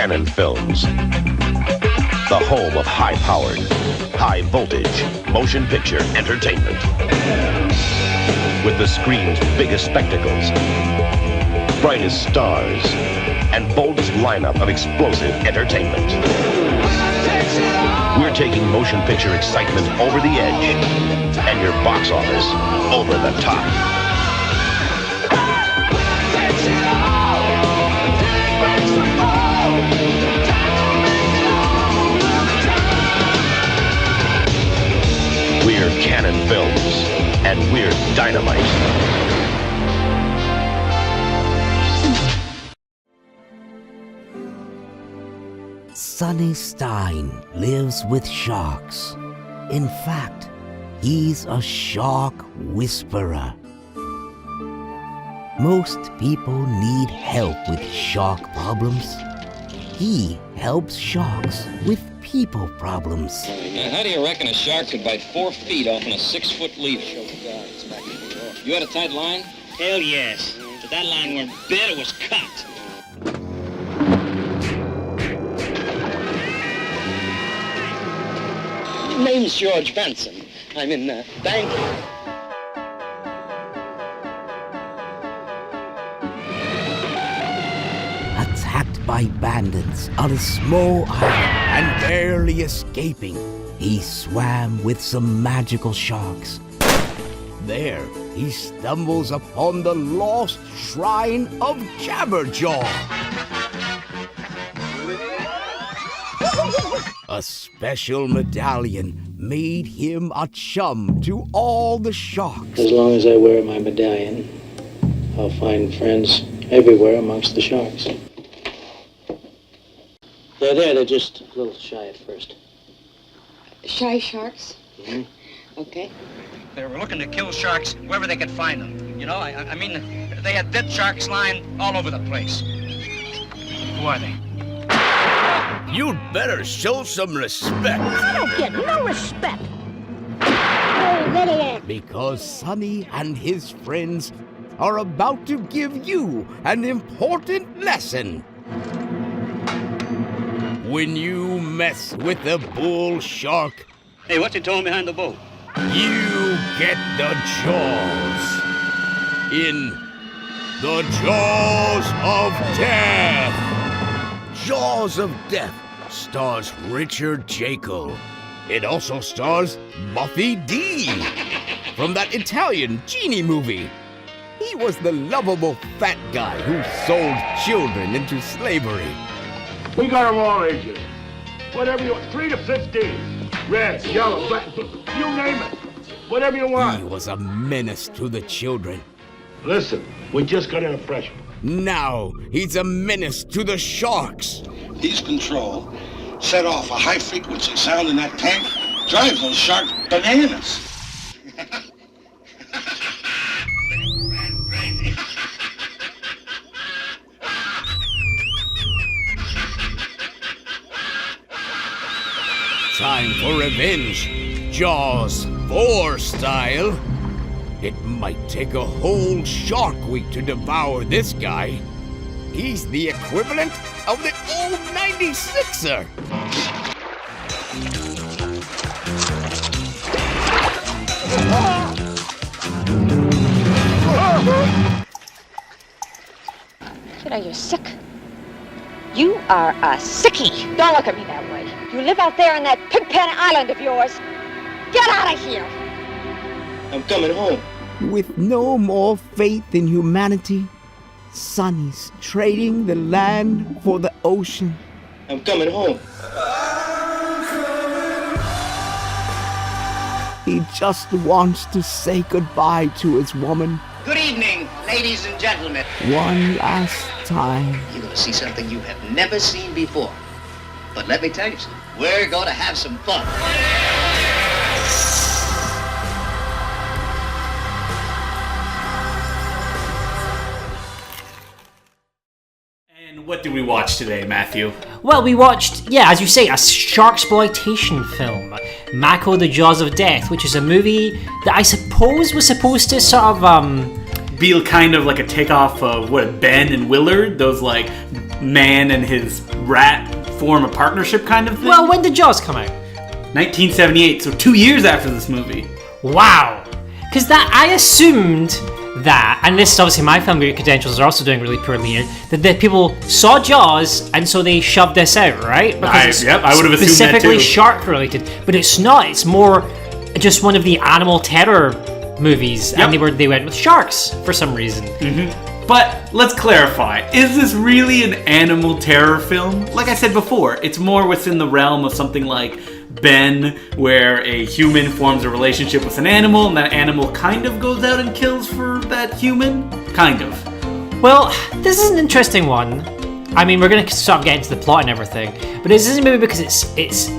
Canon Films, the home of high-powered, high-voltage motion picture entertainment. With the screen's biggest spectacles, brightest stars, and boldest lineup of explosive entertainment. We're taking motion picture excitement over the edge and your box office over the top. We're Canon Films, and we're dynamite. Sonny Stein lives with sharks. In fact, he's a shark whisperer. Most people need help with shark problems. He helps sharks with people problems. Now, how do you reckon a shark could bite 4 feet off in a 6-foot leader? You had a tight line? Hell yes. But that line weren't bit, it was cut. Name's George Benson. I'm in banking. Attacked by bandits on a small island and barely escaping, he swam with some magical sharks. There, he stumbles upon the lost shrine of Jabberjaw. A special medallion made him a chum to all the sharks. As long as I wear my medallion, I'll find friends everywhere amongst the sharks. They're just a little shy at first. Shy sharks? Mm-hmm. Okay. They were looking to kill sharks wherever they could find them. You know, I mean, they had dead sharks lying all over the place. Who are they? You'd better show some respect. I don't get no respect. Oh, let alone. Because Sonny and his friends are about to give you an important lesson. When you mess with a bull shark, Hey, what's he towing behind the boat? you get the jaws. In the Jaws of Death. Jaws of Death stars Richard Jaeckel. It also stars Buffy D. from that Italian genie movie. He was the lovable fat guy who sold children into slavery. We got them all ages. Whatever you want, 3 to 15. Red, yellow, black, you name it. Whatever you want. He was a menace to the children. Listen, we just got in a fresh one. Now he's a menace to the sharks. These control set off a high-frequency sound in that tank, drives those sharks bananas. Time for revenge. Jaws 4 style. It might take a whole shark week to devour this guy. He's the equivalent of the old 96er. You know, you're sick. You are a sickie. Don't look at me that way. You live out there on that pigpen island of yours. Get out of here. I'm coming home. With no more faith in humanity, Sonny's trading the land for the ocean. I'm coming home. He just wants to say goodbye to his woman Good evening, ladies and gentlemen. one last time. You're going to see something you have never seen before. But let me tell you something. We're going to have some fun. And what did we watch today, Matthew? Well, we watched, as you say, a sharksploitation film, Mako, the Jaws of Death, which is a movie that I suppose was supposed to sort of, Be kind of like a takeoff of, Ben and Willard? Those, like, man and his rat form a partnership kind of thing. Well, when did Jaws come out? 1978, so 2 years after this movie. Wow. Because that, I assumed that, and this is obviously my film credentials are also doing really poorly here, that the people saw Jaws and so they shoved this out, right? Because I would have assumed that specifically too. shark related, but it's not. It's more just one of the animal terror movies, and they went with sharks for some reason. But let's clarify: is this really an animal terror film? Like I said before, it's more within the realm of something like Ben, where a human forms a relationship with an animal, and that animal kind of goes out and kills for that human. Kind of. Well, this is an interesting one. I mean, we're going to sort of get into the plot and everything, but this is a movie because it's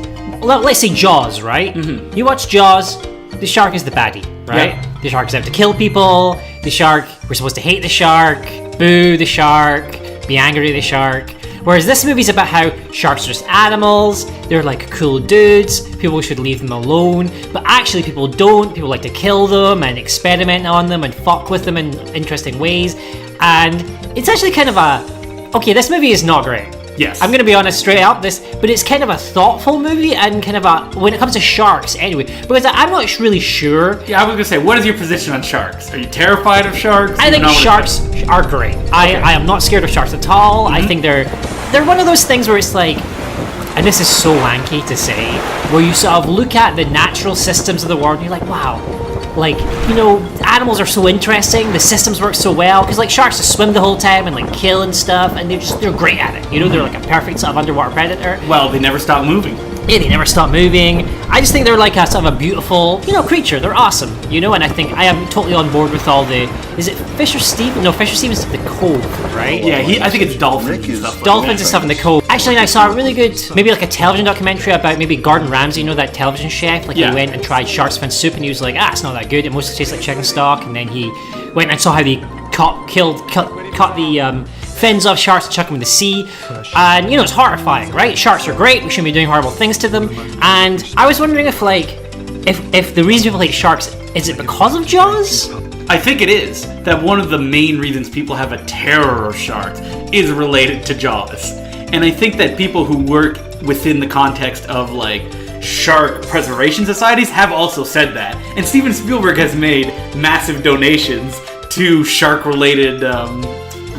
let's say Jaws, right? You watch Jaws, the shark is the baddie, right? Yep. The shark is out to kill people. The shark, we're supposed to hate the shark, boo the shark, be angry at the shark. Whereas this movie's about how sharks are just animals, they're like cool dudes, people should leave them alone, but actually people don't, people like to kill them and experiment on them and fuck with them in interesting ways, and it's actually kind of okay, this movie is not great. Yes. I'm gonna be honest straight up, but it's kind of a thoughtful movie and kind of when it comes to sharks anyway, because I'm not really sure. Yeah, I was gonna say, what is your position on sharks? Are you terrified of sharks? I think sharks are great. I am not scared of sharks at all. I think they're one of those things where it's like, and this is so wanky to say, where you sort of look at the natural systems of the world and you're like, wow, like, you know, animals are so interesting, the systems work so well, because like sharks just swim the whole time and like kill and stuff, and they're great at it, you know, they're like a perfect sort of underwater predator. Well, they never stop moving. Yeah, they never stop moving. I just think they're like a sort of a beautiful, you know, creature. They're awesome, you know, and I think I am totally on board with all the, is it Fisher Stevens? No, Fisher Stevens is the cove, right? Yeah, I think it's dolphins and stuff like Dolphins and stuff in the cove. Actually, I saw a really good, maybe like a television documentary about maybe Gordon Ramsay, you know, that television chef, like he went and tried shark's fin soup and he was like, it's not that good, it mostly tastes like chicken stock, and then he went and saw how they cut the fins off sharks and chuck them in the sea, and you know, it's horrifying, right? Sharks are great, we shouldn't be doing horrible things to them, and I was wondering if like, if the reason people hate sharks, is it because of Jaws? I think it is, that one of the main reasons people have a terror of sharks is related to Jaws. And I think that people who work within the context of like shark preservation societies have also said that. And Steven Spielberg has made massive donations to shark-related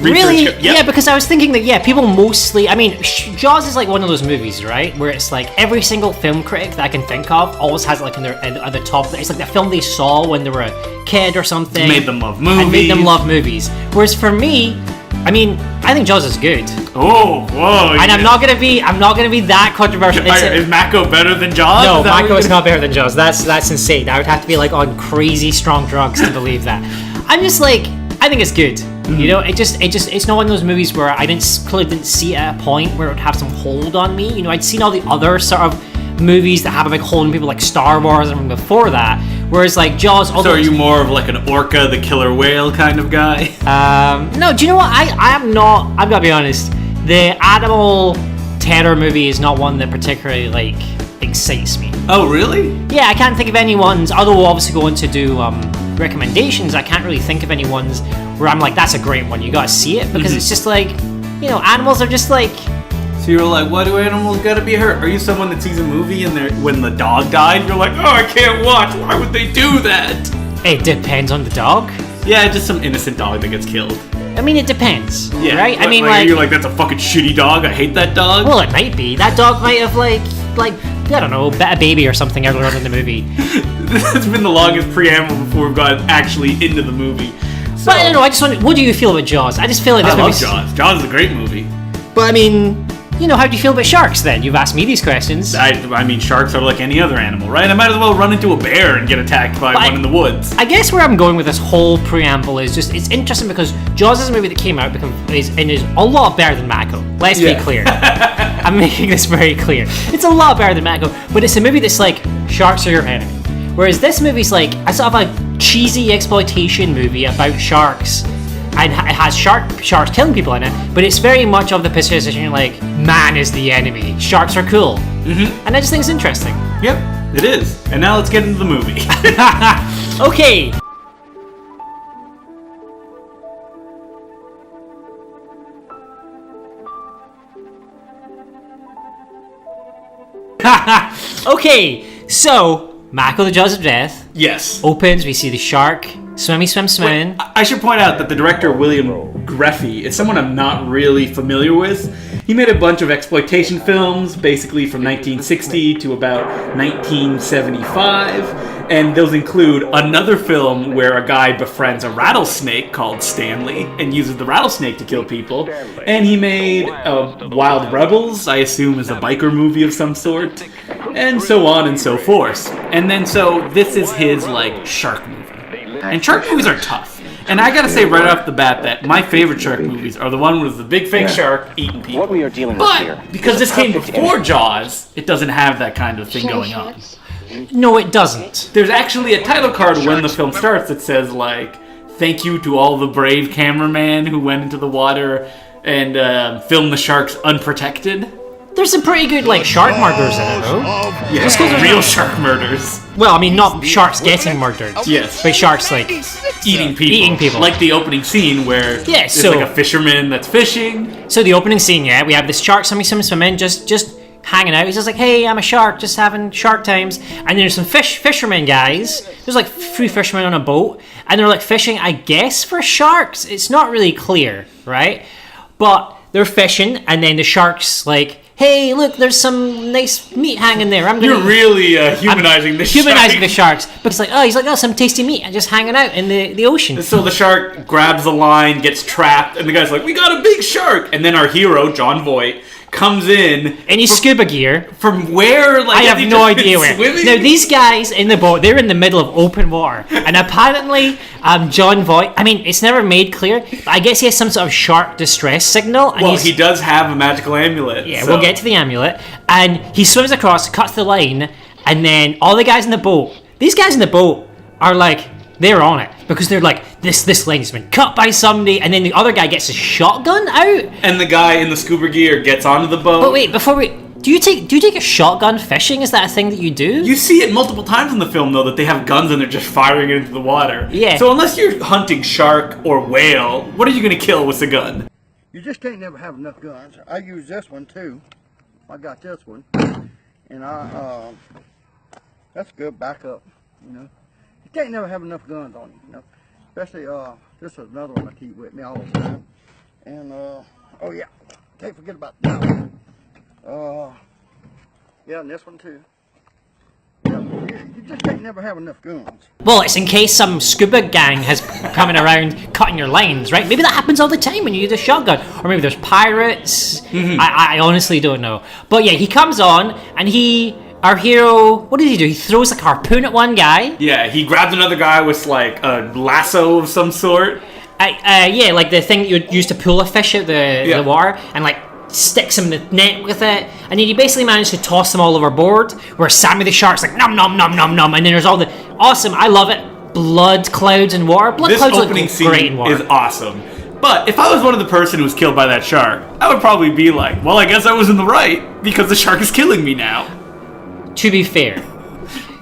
Really? Yep. Yeah, because I was thinking that, people mostly, I mean, Jaws is like one of those movies, right? Where it's like every single film critic that I can think of always has it like at the top. It's like the film they saw when they were a kid or something. Made them love movies. And made them love movies. Whereas for me, I mean, I think Jaws is good. Oh, whoa. And I'm not gonna be that controversial. Is Mako better than Jaws? No, Mako is not better than Jaws. That's insane. I would have to be like on crazy strong drugs to believe that. I'm just like, I think it's good. You know, it's not one of those movies where I clearly didn't see it at a point where it would have some hold on me. You know, I'd seen all the other sort of movies that have a big hold on people, like Star Wars and before that. Whereas like Jaws. So are you more of like an orca, the killer whale kind of guy? No. Do you know what? I'm not. I've got to be honest. The animal terror movie is not one that particularly like excites me. Oh, really? Yeah, I can't think of any ones. Although we're obviously going to do recommendations, I can't really think of any ones where I'm like, that's a great one, you gotta see it, because it's just like, you know, animals are just like. So you're like, why do animals gotta be hurt? Are you someone that sees a movie and when the dog died, you're like, oh, I can't watch, why would they do that? It depends on the dog. Yeah, just some innocent dog that gets killed. I mean, it depends, right? I mean, like, you're like, that's a fucking shitty dog, I hate that dog. Well, it might be. That dog might have like I don't know, bet a baby or something earlier on in the movie. This has been the longest preamble before we've got actually into the movie. So, but I don't know, I just wonder, what do you feel about Jaws? I just feel like this I love Jaws. Jaws is a great movie. But I mean, you know, how do you feel about sharks then? You've asked me these questions. I mean, sharks are like any other animal, right? I might as well run into a bear and get attacked by one in the woods. I guess where I'm going with this whole preamble is just, it's interesting because Jaws is a movie that came out and is a lot better than Mako. Let's be clear. I'm making this very clear. It's a lot better than Mako, but it's a movie that's like, sharks are your enemy. Whereas this movie's like a sort of a cheesy exploitation movie about sharks. And it has sharks killing people in it, but it's very much of the position like, man is the enemy, sharks are cool. And I just think it's interesting. Yep, it is. And now let's get into the movie. Okay. Okay, so Mako, the Jaws of Death. Yes. Opens, we see the shark. Swim. I should point out that the director, William Greffy, is someone I'm not really familiar with. He made a bunch of exploitation films, basically from 1960 to about 1975, and those include another film where a guy befriends a rattlesnake called Stanley and uses the rattlesnake to kill people, and he made Wild Rebels, I assume is a biker movie of some sort, and so on and so forth. And then so this is his, like, shark movie. And shark movies are tough. And I gotta say right off the bat that my favorite shark movies are the one with the big fake shark eating people. What we are dealing with here. But because this came before Jaws, it doesn't have that kind of thing going on. No, it doesn't. There's actually a title card when the film starts that says, like, thank you to all the brave cameramen who went into the water and filmed the sharks unprotected. There's some pretty good, like, shark murders in it, though. Yeah, just because real shark murders. Well, I mean, not sharks getting murdered. Yes. But sharks, like, eating people. Like the opening scene where there's like a fisherman that's fishing. So the opening scene, we have this shark swimming, just hanging out. He's just like, hey, I'm a shark, just having shark times. And then there's some fishermen guys. There's like 3 fishermen on a boat. And they're like fishing, I guess, for sharks. It's not really clear, right? But they're fishing, and then the shark's like, hey, look, there's some nice meat hanging there. You're really humanizing the shark. Humanizing the sharks. But he's like, some tasty meat and just hanging out in the ocean. So the shark grabs the line, gets trapped, and the guy's like, we got a big shark. And then our hero, John Voight, comes in. And he's scuba gear. From where? Like, I have no idea where. Swimming? Now, these guys in the boat, they're in the middle of open water. And apparently, John Voight, I mean, it's never made clear, but I guess he has some sort of shark distress signal. And he does have a magical amulet. Yeah, we'll get to the amulet. And he swims across, cuts the line, and then all the guys in the boat, these guys in the boat are like, they're on it. Because they're like, this line's been cut by somebody, and then the other guy gets his shotgun out. And the guy in the scuba gear gets onto the boat. But wait, do you take a shotgun fishing? Is that a thing that you do? You see it multiple times in the film, though, that they have guns and they're just firing it into the water. Yeah. So unless you're hunting shark or whale, what are you going to kill with a gun? You just can't never have enough guns. I use this one, too. I got this one. And that's good backup, you know. You can't never have enough guns on you, you know. Especially, this is another one I keep with me all the time. And, oh yeah, can't forget about that one. Yeah, and this one too. Yeah, you just can't never have enough guns. Well, it's in case some scuba gang has coming around cutting your lines, right? Maybe that happens all the time when you use a shotgun. Or maybe there's pirates. Mm-hmm. I honestly don't know. But yeah, he comes on and our hero, what does he do? He throws a harpoon at one guy. Yeah, he grabs another guy with like a lasso of some sort. Yeah, like the thing that you would use to pull a fish out the water, and like sticks him in the net with it, and then he basically managed to toss them all overboard, where Sammy the shark's like nom nom nom nom nom, and then there's all the awesome, I love it, blood clouds and water. Blood clouds look great in water. This opening scene is awesome. But if I was one of the person who was killed by that shark, I would probably be like, well, I guess I was in the right, because the shark is killing me now. To be fair,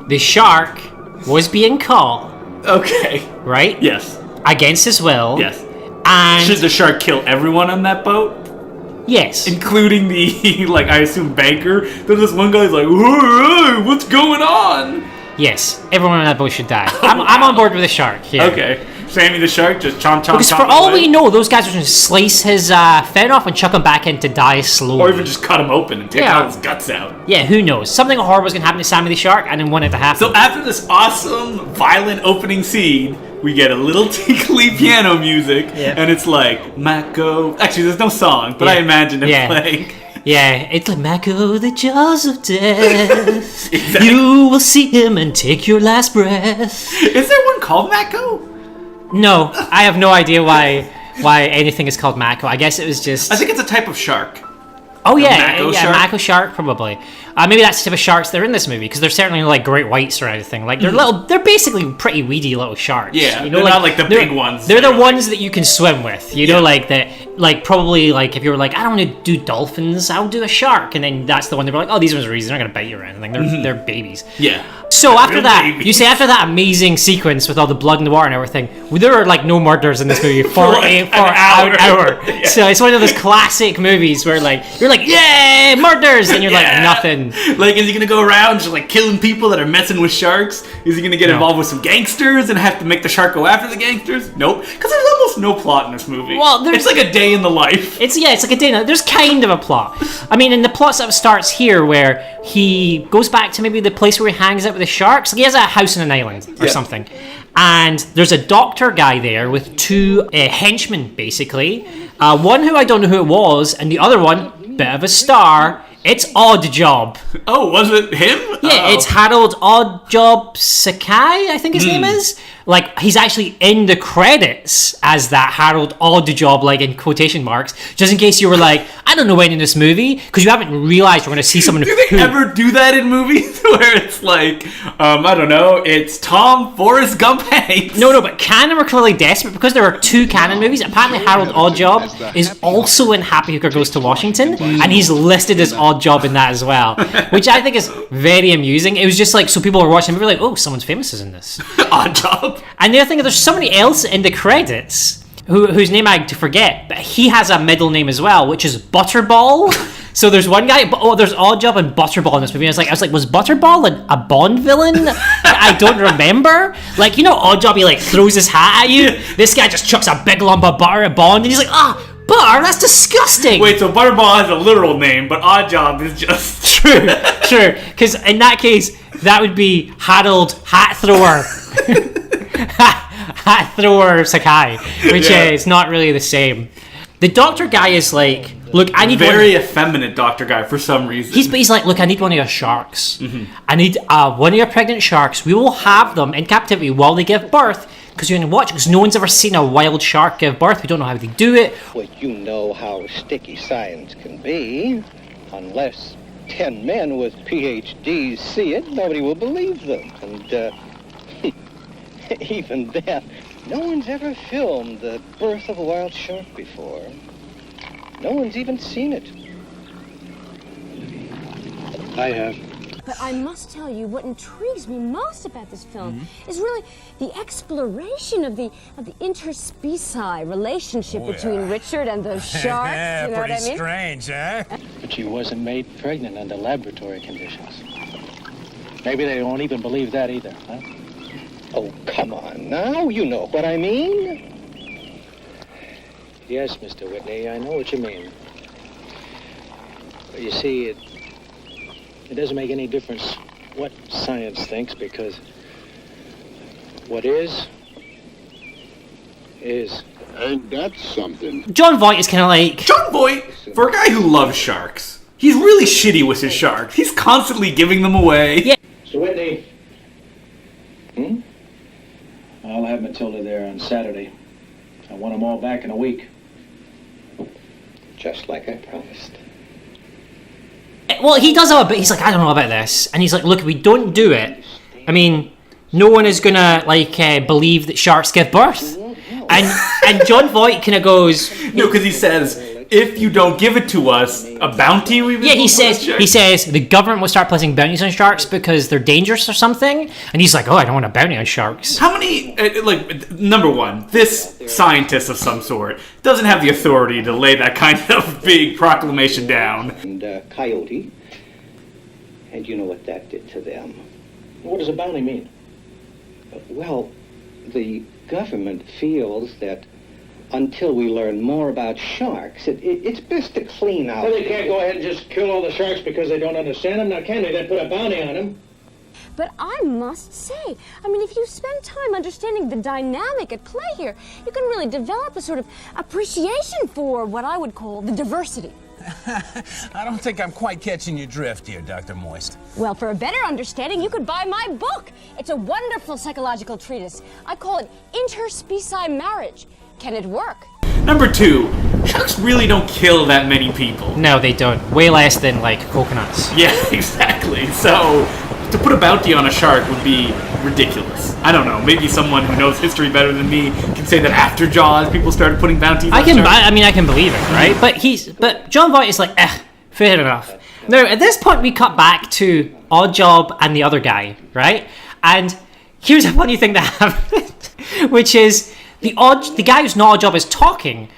the shark was being caught. Okay. Right? Yes. Against his will. Yes. And should the shark kill everyone on that boat? Yes. Including the, like, I assume banker. Then this one guy's like, hey, what's going on? Yes. Everyone on that boat should die. I'm on board with the shark here. Okay. Sammy the shark just chomp. Because for all we know, those guys are going to slice his fin off and chuck him back in to die slowly. Or even just cut him open and take all his guts out. Yeah, who knows? Something horrible was going to happen to Sammy the shark, and then want it to happen. So after this awesome, violent opening scene, we get a little tinkly piano music, and it's like, Mako. Actually, there's no song, but I imagine it playing. Yeah, it's like Mako, the jaws of death. Exactly. You will see him and take your last breath. Is there one called Mako? No, I have no idea why anything is called Mako. I guess it was just... I think it's a type of shark. Oh yeah, Mako shark probably. Maybe that's the type of sharks that are in this movie, because they're certainly like great whites or anything. Like they're basically pretty weedy little sharks. Yeah, you know, they're not like the big ones. They're the ones that you can swim with. You know, like that. Like probably like if you were like, I don't want to do dolphins, I'll do a shark, and then that's the one they were like, oh, these ones are easy, they're not gonna bite you or anything. They're babies. Yeah. So after that, you say after that amazing sequence with all the blood in the water and everything, there are like no murders in this movie for an hour. Yeah. So it's one of those classic movies where like you're like, yay, murders, and you're like nothing. in. Like, is he gonna go around just like killing people that are messing with sharks? Is he gonna get involved with some gangsters and have to make the shark go after the gangsters? Nope, because there's almost no plot in this movie. Well, it's like a day in the life. It's like a day. There's kind of a plot. I mean, and the plot sort of starts here where he goes back to maybe the place where he hangs out with the sharks. Like he has a house on an island or something. And there's a doctor guy there with two henchmen, basically. One who I don't know who it was, and the other one, bit of a star. It's Oddjob. Oh, was it him? Yeah, it's Harold Oddjob Sakai, I think his name is. Like, he's actually in the credits as that Harold Oddjob, like in quotation marks, just in case you were like, I don't know any in this movie, because you haven't realized we're going to see someone Do they ever do that in movies where it's like, I don't know, it's Tom Forrest Gump Hanks? No, but Canon were clearly desperate because there are two Canon movies. Apparently Harold Oddjob is also in Happy Hooker Goes to Washington, and he's listed as Oddjob in that as well, which I think is very amusing. It was just like, so people were watching, we were like, oh, someone's famous is in this. Oddjob. And the other thing is there's somebody else in the credits whose name I forget, but he has a middle name as well, which is Butterball. So there's one guy, there's Oddjob and Butterball in this movie. I was like, was Butterball a Bond villain? I don't remember. Like, you know, Oddjob, he like throws his hat at you. This guy just chucks a big lump of butter at Bond, and he's like, butter? That's disgusting. Wait, so Butterball has a literal name, but Oddjob is just... True. Because in that case, that would be Harold Hat Thrower. Hat Thrower Sakai, which is not really the same. The doctor guy is like, look, I need very effeminate doctor guy for some reason. He's like, look, I need one of your sharks. I need one of your pregnant sharks. We will have them in captivity while they give birth, because you're going to watch it, because no one's ever seen a wild shark give birth. We don't know how they do it. Well, you know how sticky science can be. Unless 10 men with PhDs see it, nobody will believe them. And even then, no one's ever filmed the birth of a wild shark before. No one's even seen it. I have. But I must tell you, what intrigues me most about this film is really the exploration of the interspecies relationship between Richard and those sharks. You know what I mean? Strange, huh? But she wasn't made pregnant under laboratory conditions. Maybe they won't even believe that either, huh? Oh, come on now. You know what I mean. Yes, Mr. Whitney, I know what you mean. But you see, it doesn't make any difference what science thinks, because what is. Ain't that something? John Voight is kind of like... John Voight, for a guy who loves sharks, he's really shitty with his sharks. He's constantly giving them away. Yeah. Mr. Whitney. I'll have Matilda there on Saturday. I want them all back in a week. Just like I promised. Well, he does have a bit. He's like, I don't know about this. And he's like, look, if we don't do it, I mean, no one is going to, like, believe that sharks give birth. And John Voight kind of goes... No, because he says... If you don't give it to us, a bounty we will. Yeah, he says the government will start placing bounties on sharks because they're dangerous or something. And he's like, oh, I don't want a bounty on sharks. How many, number one, this scientist of some sort doesn't have the authority to lay that kind of big proclamation down. And Coyote, and you know what that did to them. What does a bounty mean? Well, the government feels that until we learn more about sharks, it's best to clean out... Well, they can't go ahead and just kill all the sharks because they don't understand them. Now, can they? They put a bounty on them. But I must say, I mean, if you spend time understanding the dynamic at play here, you can really develop a sort of appreciation for what I would call the diversity. I don't think I'm quite catching your drift here, Dr. Moist. Well, for a better understanding, you could buy my book. It's a wonderful psychological treatise. I call it Interspecies Marriage. Can it work? Number 2, sharks really don't kill that many people. No, they don't. Way less than, like, coconuts. Yeah, exactly. So, to put a bounty on a shark would be ridiculous. I don't know. Maybe someone who knows history better than me can say that after Jaws, people started putting bounties on sharks. I can believe it, right? But John Voight is like, fair enough. Now, at this point, we cut back to Oddjob and the other guy, right? And here's a funny thing that happened, which is... The guy who's not Oddjob is talking,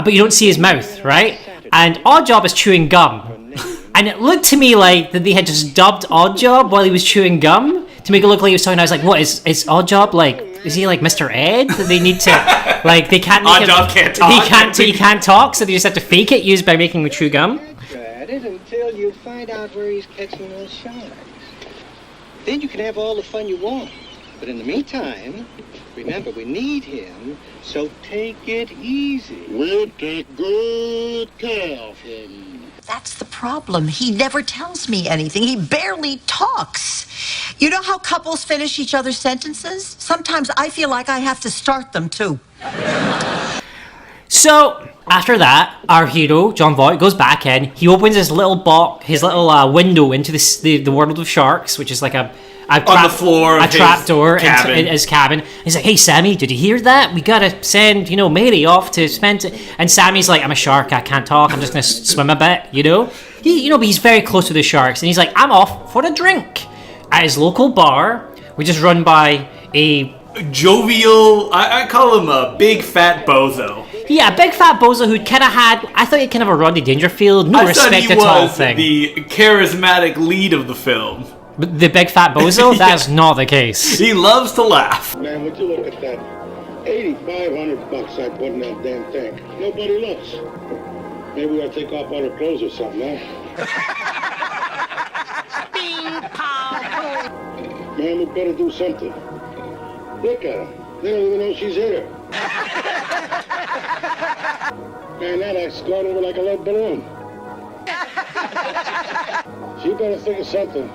but you don't see his mouth, right? And Oddjob is chewing gum. And it looked to me like that they had just dubbed Oddjob while he was chewing gum to make it look like he was talking. I was like, what, is Oddjob like, is he like Mr. Ed? That they need to, like, they can't make Oddjob can't talk. He can't talk, so they just have to fake it used by making him chew gum. At it until you find out where he's catching those sharks. Then you can have all the fun you want. But in the meantime, remember, we need him, so take it easy. We'll take good care of him. That's the problem. He never tells me anything. He barely talks. You know how couples finish each other's sentences? Sometimes I feel like I have to start them, too. So, after that, our hero, Jon Voight, goes back in. He opens his little window into the world of sharks, which is like a on the floor of trapdoor cabin. in his cabin. He's like, hey, Sammy, did you hear that? We gotta send, Mary off to spend it. And Sammy's like, I'm a shark, I can't talk, I'm just gonna swim a bit, but he's very close to the sharks. And he's like, I'm off for a drink at his local bar, which is run by a jovial, I call him a big fat bozo. Yeah, a big fat bozo who kind of had, I thought he kind of a Rodney Dangerfield, no respect at all thing. The charismatic lead of the film. But the big fat bozo? That's not the case. He loves to laugh. Man, would you look at that? $8,500 I put in that damn tank. Nobody looks. Maybe we ought to take off all our clothes or something, huh? Man, we better do something. Look at her. They don't even know she's here. Man, that act's gone over like a lead balloon. She better think of something.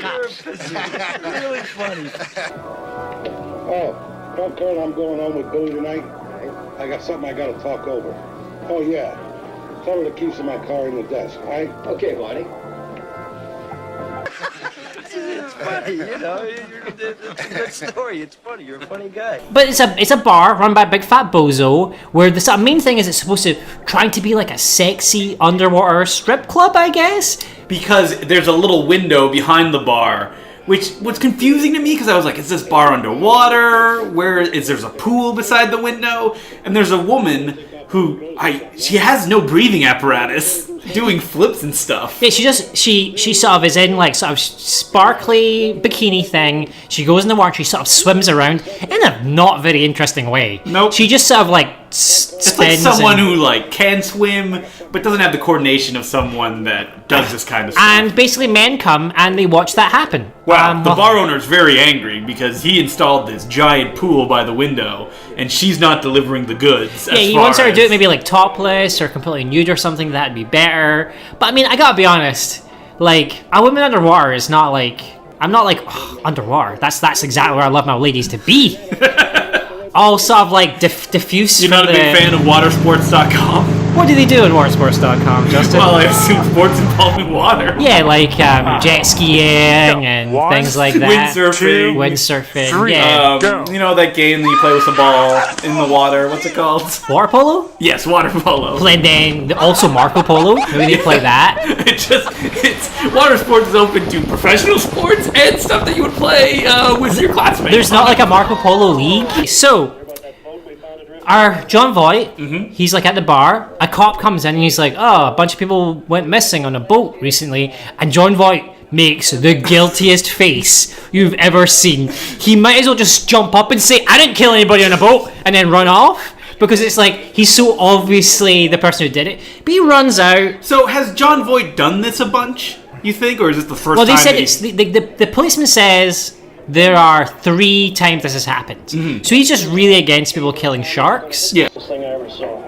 Really funny. Oh, tell Kurt I'm going home with Billy tonight. I got something I gotta talk over. Oh, yeah. Tell her to keep some of my car in the desk, all right? Okay, Marty. It's funny, it's a good story. It's funny. You're a funny guy. But it's a bar run by a big fat bozo where the main thing is it's supposed to trying to be like a sexy underwater strip club, I guess. Because there's a little window behind the bar, which was confusing to me because I was like, is this bar underwater? There's a pool beside the window? And there's a woman who she has no breathing apparatus, doing flips and stuff. Yeah, she sort of is in like sort of sparkly bikini thing. She goes in the water, she sort of swims around in a not very interesting way. Nope. She just sort of like spins. It's like someone who like can swim but doesn't have the coordination of someone that does this kind of stuff. And basically men come and they watch that happen. Wow, the bar owner's very angry because he installed this giant pool by the window and she's not delivering the goods. Yeah, he wants her to do it maybe like topless or completely nude or something. That'd be better. But I mean, I gotta be honest. Like, a woman underwater is not like... I'm not like, underwater. That's exactly where I love my ladies to be. All sort of like diffuse. You're not a big fan of watersports.com? What do they do in watersports.com, Justin? Well, I assume sports involving water. Yeah, like jet skiing and things like that. Windsurfing. Three, yeah. That game that you play with the ball in the water. What's it called? Water polo? Yes, water polo. And then also Marco Polo. Maybe they play that. It's water sports is open to professional sports and stuff that you would play with your classmates. There's not like a Marco Polo league. So, our Jon Voight, he's like at the bar. A cop comes in and he's like, a bunch of people went missing on a boat recently. And Jon Voight makes the guiltiest face you've ever seen. He might as well just jump up and say, I didn't kill anybody on a boat, and then run off. Because it's like, he's so obviously the person who did it. But he runs out. So has Jon Voight done this a bunch, you think? Or is this the first time? Well, they said the policeman says there are 3 times this has happened. So he's just really against people killing sharks. Yeah. This thing I ever saw.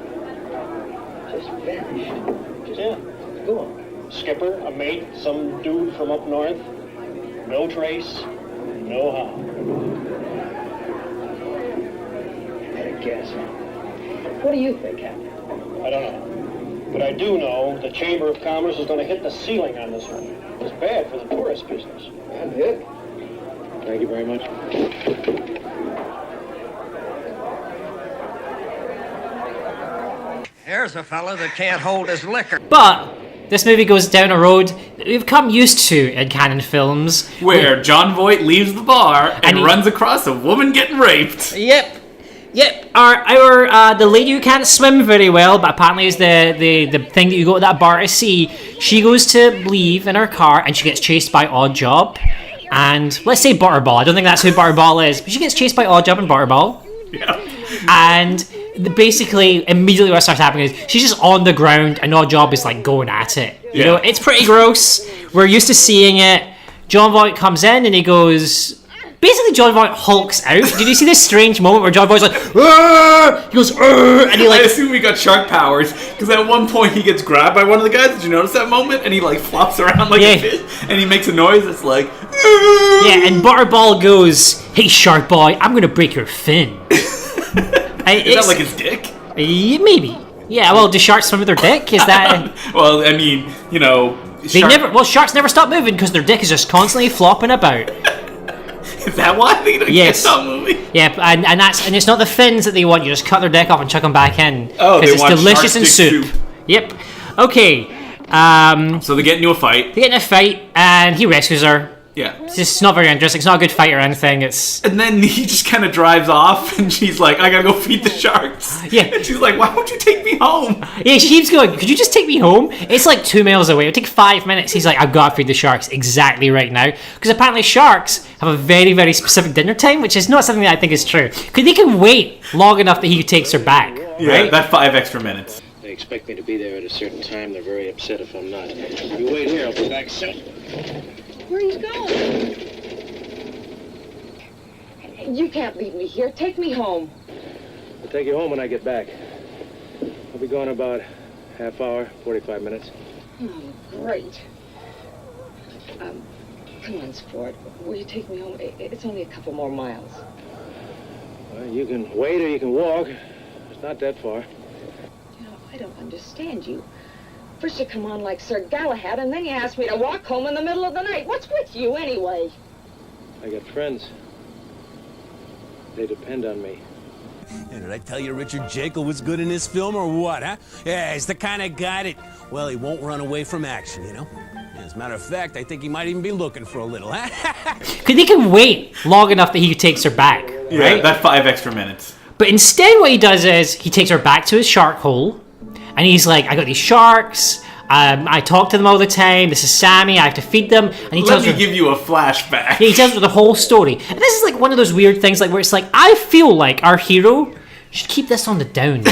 Just vanished. Yeah, go on. Skipper, a mate, some dude from up north. No trace, no how. I guess. What do you think, Captain? I don't know. But I do know the Chamber of Commerce is going to hit the ceiling on this one. It's bad for the tourist business. And it. Thank you very much. Here's a fella that can't hold his liquor. But this movie goes down a road that we've come used to in canon films. Where Jon Voight leaves the bar and runs across a woman getting raped. Yep. Yep, the lady who can't swim very well, but apparently is the thing that you go to that bar to see. She goes to leave in her car, and she gets chased by Oddjob, and let's say Butterball. I don't think that's who Butterball is, but she gets chased by Oddjob and Butterball. Yeah. And basically, immediately what starts happening is she's just on the ground, and Oddjob is like going at it. You know, it's pretty gross. We're used to seeing it. John Voight comes in, and he goes. Basically, John Voight hulks out. Did you see this strange moment where John Voight's like, Arr! He goes, Arr! And he like. I assume he got shark powers because at one point he gets grabbed by one of the guys. Did you notice that moment? And he like flops around like a fish, and he makes a noise that's like. Arr! Yeah, and Butterball goes, "Hey, shark boy, I'm gonna break your fin." Is that like his dick? Maybe. Yeah. Well, do sharks swim with their dick? Is that? Well, I mean, you know. Sharks never stop moving because their dick is just constantly flopping about. Is that why they can't stop moving? Yeah, and it's not the fins that they want. You just cut their dick off and chuck them back in. Oh, they it's want delicious in soup. Yep. Okay. So they get into a fight. They get in a fight, and he rescues her. Yeah. It's just not very interesting. It's not a good fight or anything. And then he just kind of drives off, and she's like, "I gotta go feed the sharks." Yeah. And she's like, "Why won't you take me home?" Yeah, she keeps going, "Could you just take me home?" It's like 2 miles away. It'll take 5 minutes. He's like, "I've got to feed the sharks exactly right now." Because apparently sharks have a very, very specific dinner time, which is not something that I think is true. Because they can wait long enough that he takes her back. Yeah, right? that 5 extra minutes. They expect me to be there at a certain time. They're very upset if I'm not. You wait here. I'll be back soon. Where are you going? You can't leave me here. Take me home. I'll take you home when I get back. I'll be gone about half hour, 45 minutes. Oh, great. Come on, Sport. Will you take me home? It's only a couple more miles. Well, you can wait or you can walk. It's not that far. You know, I don't understand you. First you come on like Sir Galahad, and then you ask me to walk home in the middle of the night. What's with you, anyway? I got friends. They depend on me. Yeah, did I tell you Richard Jaeckel was good in this film or what, huh? Yeah, he's the kind of guy that, well, he won't run away from action, you know? As a matter of fact, I think he might even be looking for a little, huh? Because he can wait long enough that he takes her back, Yeah, right? that 5 extra minutes. But instead what he does is he takes her back to his shark hole, and he's like, "I got these sharks. I talk to them all the time. This is Sammy. I have to feed them." And he tells her, give you a flashback. Yeah, he tells her the whole story. And this is like one of those weird things, like where it's like, I feel like our hero should keep this on the down,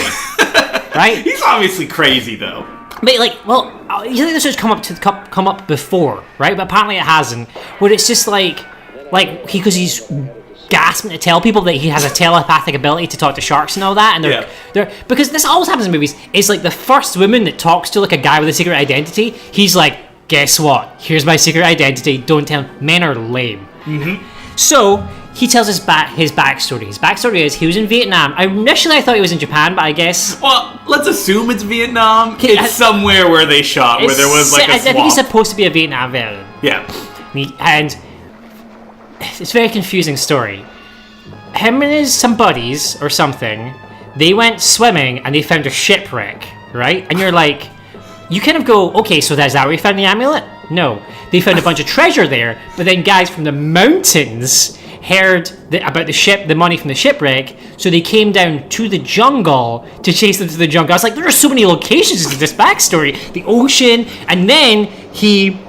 right? He's obviously crazy though. But like, well, you think this should come up before, right? But apparently it hasn't. Where it's just like because he's gasping to tell people that he has a telepathic ability to talk to sharks and all that, and they're because this always happens in movies. It's like the first woman that talks to like a guy with a secret identity. He's like, "Guess what? Here's my secret identity. Don't tell him." Men are lame. Mm-hmm. So he tells his backstory. His backstory is he was in Vietnam. Initially I thought he was in Japan, but I guess. Well, let's assume it's Vietnam. It's somewhere where they shot, where there was like a swamp. I think he's supposed to be a Vietnam veteran. Yeah. And it's a very confusing story. Him and some buddies or something, they went swimming and they found a shipwreck, right? And you're like, you kind of go, okay, so is that where you found the amulet? No. They found a bunch of treasure there, but then guys from the mountains heard about the money from the shipwreck, so they came down to the jungle to chase them to the jungle. I was like, there are so many locations in this backstory. The ocean, and then he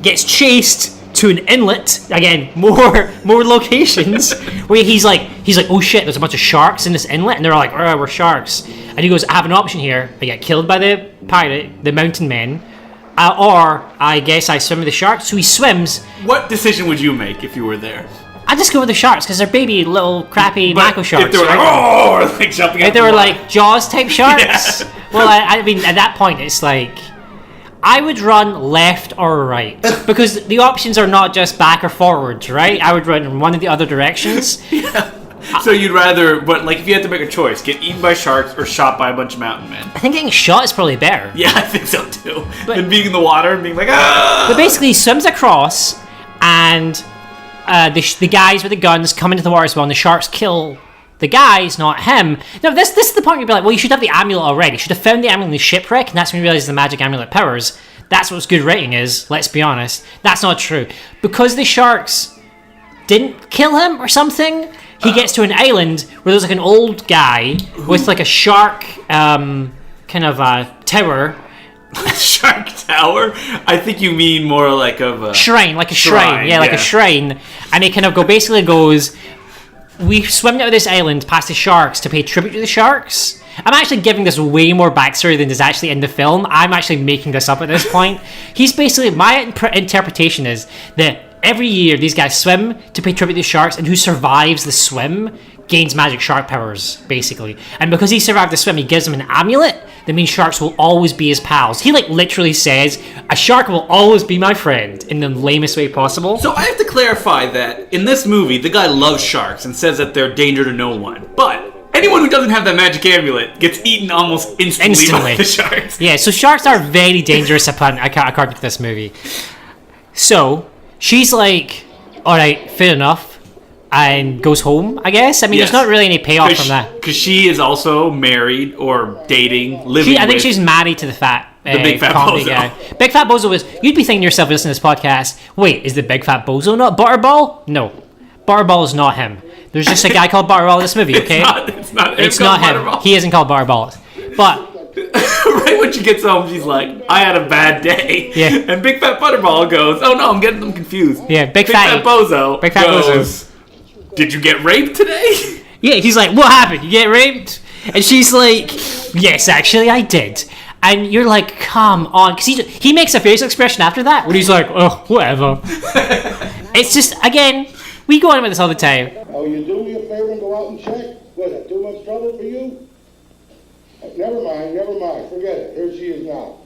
gets chased to an inlet again, more locations where he's like, oh shit, there's a bunch of sharks in this inlet, and they're all like, oh, we're sharks, and he goes, I have an option here. I get killed by the pirate, the mountain men, or I guess I swim with the sharks. So he swims. What decision would you make if you were there? I'd just go with the sharks because they're baby little crappy Mako sharks. If they were like, oh, or like jumping. If they were like Jaws type sharks. Yeah. Well, I mean, at that point, it's like, I would run left or right because the options are not just back or forwards, right? I would run in one of the other directions. Yeah. So you'd rather, but like if you had to make a choice, get eaten by sharks or shot by a bunch of mountain men? I think getting shot is probably better. Yeah, I think so too. Than being in the water and being like, ah! But basically he swims across and the guys with the guns come into the water as well, and the sharks kill the guys, not him. Now, this is the point where you'd be like, well, you should have the amulet already. You should have found the amulet in the shipwreck, and that's when you realize the magic amulet powers. That's what good writing is, let's be honest. That's not true. Because the sharks didn't kill him or something, he gets to an island where there's like an old guy with like a shark kind of tower. Shark tower? I think you mean more like of a shrine, like a shrine. Yeah, like a shrine. And it kind of basically goes, we swim out of this island past the sharks to pay tribute to the sharks. I'm actually giving this way more backstory than is actually in the film. I'm actually making this up at this point. He's basically, my interpretation is that every year these guys swim to pay tribute to the sharks, and who survives the swim gains magic shark powers, basically. And because he survived the swim, he gives them an amulet that means sharks will always be his pals. He like literally says, a shark will always be my friend, in the lamest way possible. So I have to clarify that in this movie, the guy loves sharks and says that they're danger to no one. But anyone who doesn't have that magic amulet gets eaten almost instantly by the sharks. Yeah, so sharks are very dangerous according to this movie. So she's like, alright, fair enough. And goes home, I guess. I mean, there's not really any payoff from that. Because she is also married or dating, living I think she's married to the big fat bozo guy. Big fat bozo is, you'd be thinking to yourself listening to this podcast, wait, is the big fat bozo not Butterball? No. Butterball is not him. There's just a guy called Butterball in this movie, okay? It's not him. Butterball. He isn't called Butterball. But right when she gets home, she's like, I had a bad day. Yeah. And Big Fat Butterball goes, oh no, I'm getting them confused. Yeah, Big Fat Bozo Big Fat goes, did you get raped today? Yeah, he's like, what happened? You get raped? And she's like, yes, actually, I did. And you're like, come on. Because he makes a facial expression after that where he's like, oh, whatever. It's just, again, we go on about this all the time. Oh, you do me a favor and go out and check? Was it too much trouble for you? Never mind. Forget it. Here she is now.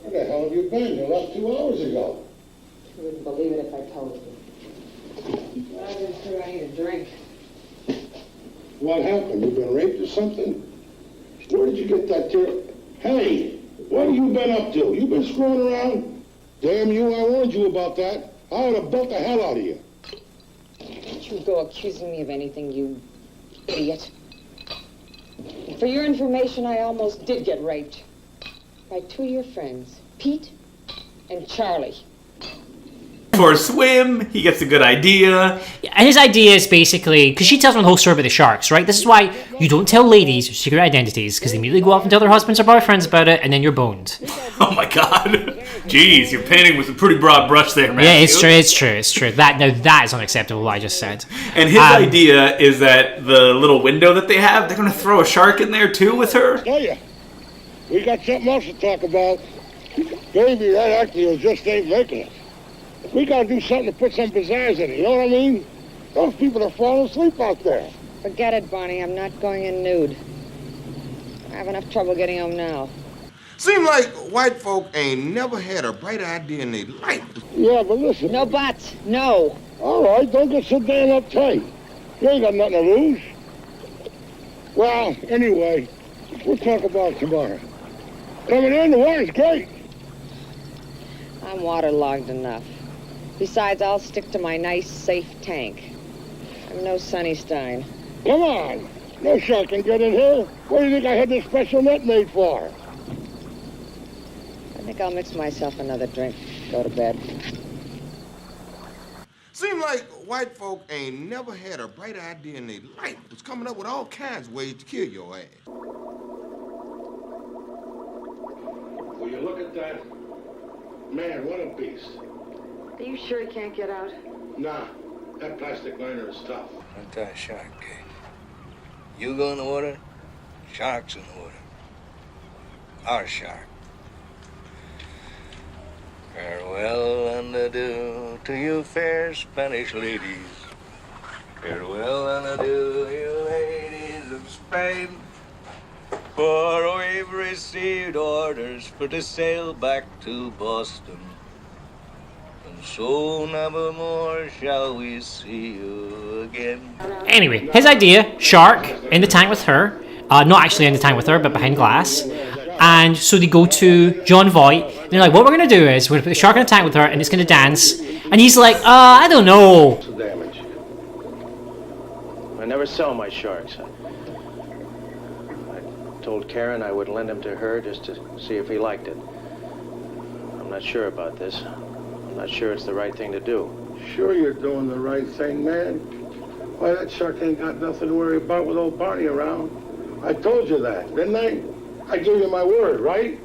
Where the hell have you been? You left 2 hours ago. You wouldn't believe it if I told you. Well, I've been through. I need a drink. What happened? You been raped or something? Where did you get that Hey, what have you been up to? You been screwing around? Damn you, I warned you about that. I would have built the hell out of you. Don't you go accusing me of anything, you idiot. For your information, I almost did get raped. By 2 of your friends, Pete and Charlie. For a swim, he gets a good idea. And his idea is basically, because she tells him the whole story about the sharks, right? This is why you don't tell ladies your secret identities, because they immediately go off and tell their husbands or boyfriends about it, and then you're boned. Oh my god. Jeez, you're painting with a pretty broad brush there, man. Yeah, it's true. That is unacceptable, what I just said. And his idea is that the little window that they have, they're going to throw a shark in there too with her. Tell ya, we got something else to talk about. Baby, that acting just ain't making it. We gotta do something to put some pizzazz in it, you know what I mean? Those people are falling asleep out there. Forget it, Bonnie. I'm not going in nude. I have enough trouble getting home now. Seem like white folk ain't never had a bright idea in their life. Yeah, but listen. No buts. No. All right, don't get so damn uptight. You ain't got nothing to lose. Well, anyway, we'll talk about it tomorrow. Coming in, the water's great. I'm waterlogged enough. Besides, I'll stick to my nice, safe tank. I'm no Sunnystein. Come on. No shark can get in here. What do you think I had this special net made for? I think I'll mix myself another drink. Go to bed. Seem like white folk ain't never had a bright idea in their life. Was coming up with all kinds of ways to kill your ass. Will you look at that? Man, what a beast. Are you sure he can't get out? Nah, that plastic liner is tough. Anti-shark cage. You go in the water, shark's in the water. Our shark. Farewell and adieu to you fair Spanish ladies. Farewell and adieu, you ladies of Spain. For we've received orders for to sail back to Boston. And so never more shall we see you again. Anyway, his idea, shark in the tank with her. Not actually in the tank with her, but behind glass. And so they go to John Voight. And they're like, what we're going to do is we're going to put the shark in the tank with her and it's going to dance. And he's like, I don't know. Damage. I never sell my sharks. I told Karen I would lend him to her just to see if he liked it. I'm not sure about this. I'm not sure it's the right thing to do. Sure you're doing the right thing, man. Why, that shark ain't got nothing to worry about with old Barney around. I told you that, didn't I? I gave you my word, right?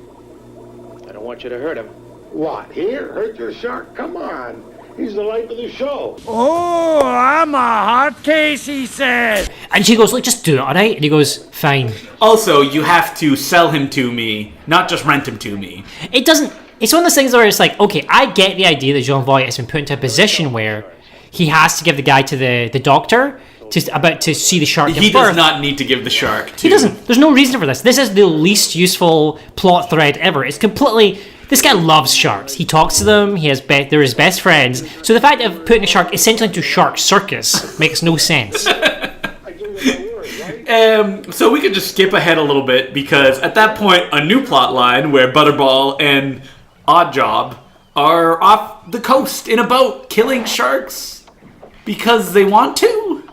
I don't want you to hurt him. What, here? Hurt your shark? Come on. He's the life of the show. Oh, I'm a hot case, he said. And she goes, look, just do it, all right? And he goes, fine. Also, you have to sell him to me, not just rent him to me. It doesn't... It's one of those things where it's like, okay, I get the idea that John Voight has been put into a position where he has to give the guy to the doctor to see the shark. He does not need to give the shark to... He doesn't. There's no reason for this. This is the least useful plot thread ever. It's completely... This guy loves sharks. He talks to them. They're his best friends. So the fact of putting a shark essentially into Shark Circus makes no sense. So we could just skip ahead a little bit because at that point, a new plot line where Butterball and Oddjob are off the coast in a boat killing sharks because they want to.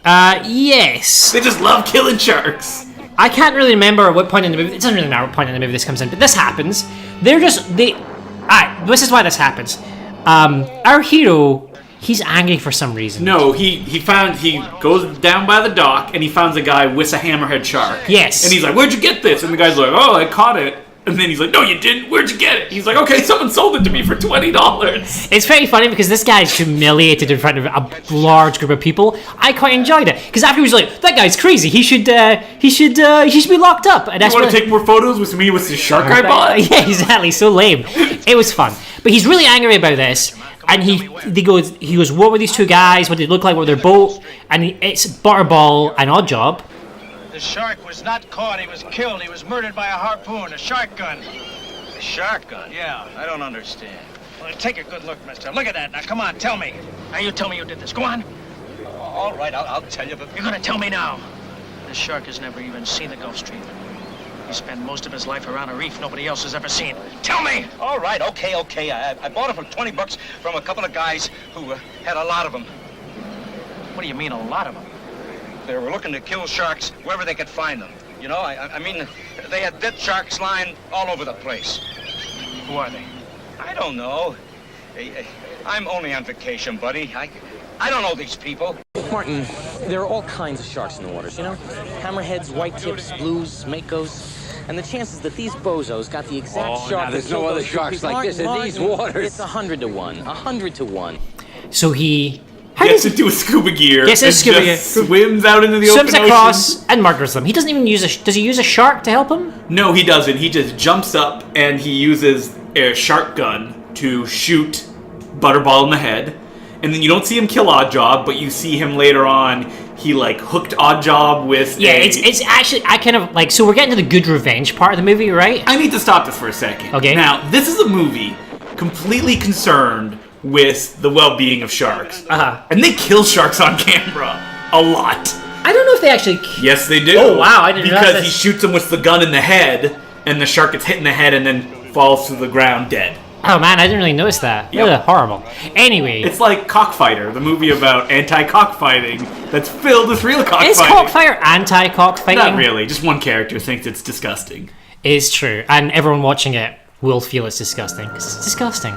Yes. They just love killing sharks. I can't really remember at what point in the movie. It doesn't really matter what point in the movie this comes in, but this happens. This is why this happens. Our hero, he's angry for some reason. No, he goes down by the dock and he finds a guy with a hammerhead shark. Yes. And he's like, "Where'd you get this?" And the guy's like, "Oh, I caught it." And then he's like, "No, you didn't. Where'd you get it?" He's like, "Okay, someone sold it to me for $20. It's very funny because this guy's humiliated in front of a large group of people. I quite enjoyed it because afterwards, like, that guy's crazy. He should be locked up. And you want to take more photos with me with the shark I bought? Yeah, exactly. So lame. It was fun, but he's really angry about this. And he goes, "What were these two guys? What did they look like? What were their boat?" And it's Butterball and Oddjob. The shark was not caught. He was killed. He was murdered by a harpoon, a shark gun. A shark gun? Yeah. I don't understand. Well, take a good look, mister. Look at that. Now, come on, tell me. Now, you tell me you did this. Go on. All right, I'll tell you, but... You're going to tell me now. This shark has never even seen the Gulf Stream. He spent most of his life around a reef nobody else has ever seen. Tell me! All right, okay. I bought it for $20 from a couple of guys who had a lot of them. What do you mean, a lot of them? They were looking to kill sharks wherever they could find them. You know, I mean, they had dead sharks lying all over the place. Who are they? I don't know. I'm only on vacation, buddy. I don't know these people. Martin, there are all kinds of sharks in the waters, you know? Hammerheads, white tips, blues, Makos. And the chances that these bozos got the exact shark... Now there's no other sharks like this in these waters. It's 100 to 1. 100 to 1. So he... Gets into a scuba gear. Gets into scuba gear. Swims out into the open ocean. Swims across and murders them. He doesn't even does he use a shark to help him? No, he doesn't. He just jumps up and he uses a shark gun to shoot Butterball in the head. And then you don't see him kill Oddjob, but you see him later on. He hooked Oddjob with it's actually, I kind of so we're getting to the good revenge part of the movie, right? I need to stop this for a second. Okay. Now, this is a movie completely concerned with the well-being of sharks. And they kill sharks on camera a lot. I don't know if they actually... Yes, they do. Oh, wow, I didn't know Because he shoots him with the gun in the head, and the shark gets hit in the head and then falls to the ground dead. Oh, man, I didn't really notice that. Yep. Ugh, horrible. Anyway... It's like Cockfighter, the movie about anti-cockfighting that's filled with real cockfighting. Is Cockfighter anti-cockfighting? Not really. Just one character thinks it's disgusting. It's true. And everyone watching it will feel it's disgusting. 'Cause it's disgusting.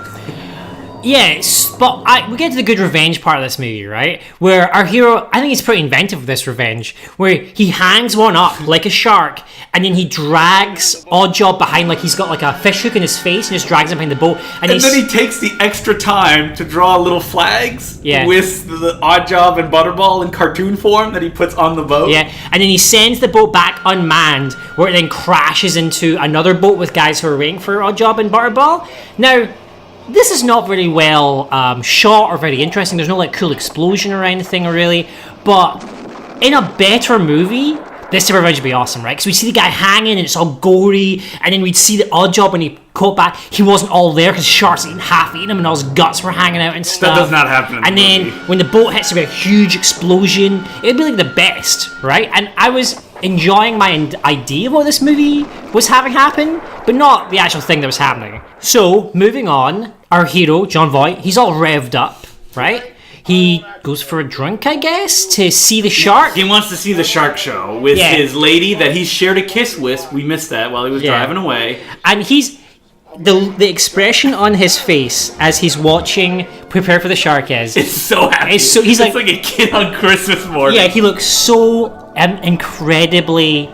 Yes, but we get to the good revenge part of this movie, right? Where our hero, I think he's pretty inventive with this revenge, where he hangs one up like a shark, and then he drags Oddjob behind like he's got like a fish hook in his face, and just drags him behind the boat. And then he takes the extra time to draw little flags with the Oddjob and Butterball in cartoon form that he puts on the boat. Yeah, and then he sends the boat back unmanned, where it then crashes into another boat with guys who are waiting for Oddjob and Butterball. Now, this is not very well shot or very interesting. There's no cool explosion or anything really. But in a better movie, this revenge would be awesome, right? Because we see the guy hanging and it's all gory, and then we'd see the Oddjob when he caught back. He wasn't all there because sharks half eating him and all his guts were hanging out and stuff. That does not happen. And then when the boat hits, there'd be a huge explosion. It'd be like the best, right? And I was enjoying my idea of what this movie was having happen, but not the actual thing that was happening. So, moving on, our hero, John Voight, he's all revved up, right? He goes for a drink, I guess, to see the shark. He wants to see the shark show with his lady that he shared a kiss with. We missed that while he was driving away. And he's the expression on his face as he's watching Prepare for the Shark is... It's so happy. He's like a kid on Christmas morning. Yeah, he looks so incredibly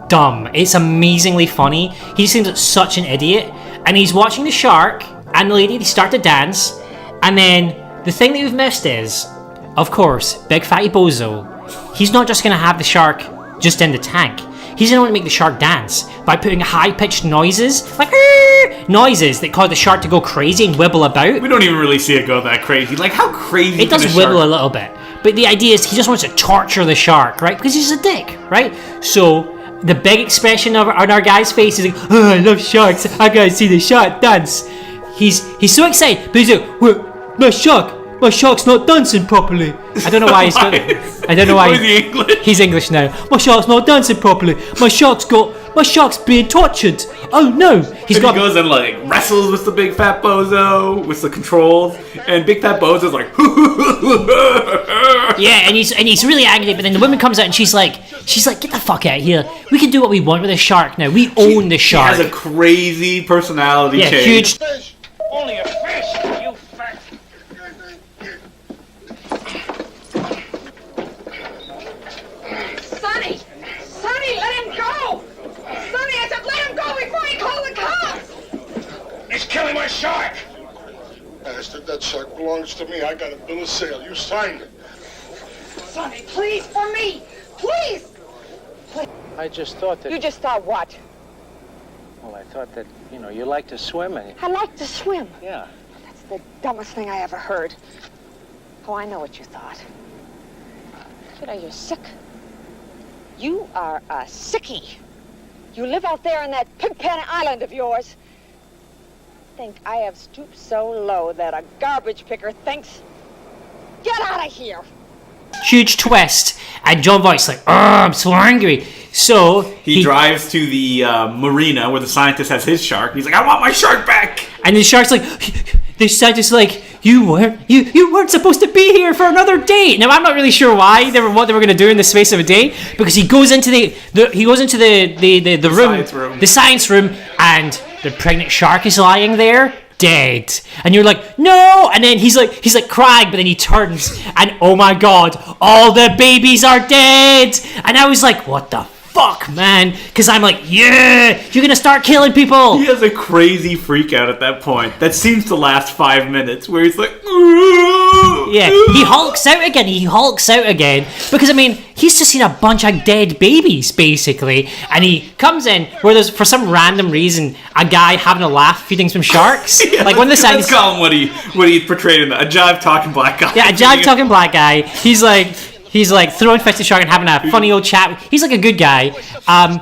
dumb. It's amazingly funny. He seems like such an idiot. And he's watching the shark and the lady, they start to dance. And then the thing that you've missed is, of course, Big Fatty Bozo, he's not just going to have the shark just in the tank. He's going to want to make the shark dance by putting high-pitched noises, like noises that cause the shark to go crazy and wibble about. We don't even really see it go that crazy. Like, how crazy it does wibble a little bit. But the idea is he just wants to torture the shark, right? Because he's a dick, right? So the big expression on our guy's face is like, oh, I love sharks. I gotta see the shark dance. He's so excited, but he's like, well, my shark's not dancing properly. I don't know why he's got. I don't know why. Is he English? He's English now. My shark's not dancing properly. My shark's being tortured. Oh no! He goes and like wrestles with the Big Fat Bozo with the controls, and Big Fat Bozo's like, yeah, and he's really angry. But then the woman comes out and she's like, get the fuck out of here. We can do what we want with the shark now. We own the shark. She has a crazy personality change. Huge. Fish. Only a fish, you fat. Sonny, let him go! Sonny, I said let him go before he calls the cops! He's killing my shark! Bastard, that shark belongs to me. I got a bill of sale. You signed it. Sonny, please, for me! Please! I just thought that... You just thought what? Well, I thought that, you like to swim and... I like to swim. Yeah. That's the dumbest thing I ever heard. Oh, I know what you thought. Kid, are you sick? You are a sickie. You live out there on that pigpen island of yours. Think I have stooped so low that a garbage picker thinks... Get out of here! Huge twist, and John Voight's like, oh, I'm so angry. So he drives to the marina where the scientist has his shark. He's like, I want my shark back. And the shark's like, the scientist's like, you weren't supposed to be here for another day. Now I'm not really sure why what they were going to do in the space of a day, because he goes into the room, the science room, and the pregnant shark is lying there. Dead. And you're like, no! And then he's like crying, but then he turns and oh my god, all the babies are dead! And I was like, what the fuck, man? Because I'm like, yeah, you're gonna start killing people. He has a crazy freak out at that point that seems to last 5 minutes, where he's like, ooh, yeah, he hulks out again because he's just seen a bunch of dead babies basically, and he comes in where there's, for some random reason, a guy having a laugh feeding some sharks. Yeah, like one of the scientists. Let's call him what he portrayed in that, a jive talking black guy. Yeah, a jive talking black guy. He's like throwing fish to shark and having a funny old chat. He's like a good guy. And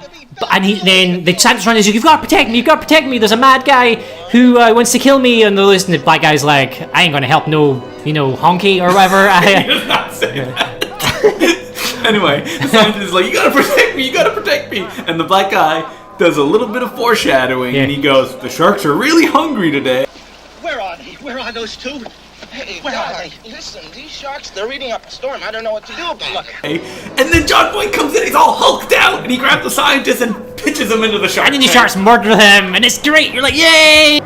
then the scientist runs and says, you've got to protect me. There's a mad guy who wants to kill me. And the black guy's like, I ain't going to help no, honky or whatever. He does not say that. Anyway, the scientist is like, you got to protect me. And the black guy does a little bit of foreshadowing, and he goes, the sharks are really hungry today. Where are they? Where are those two? Hey, Doc, listen, these sharks, they're eating up a storm. I don't know what to do about it. And then John Boy comes in, he's all hulked out, and he grabs the scientist and pitches him into the shark. And then the sharks murder him, and it's great. You're like, yay!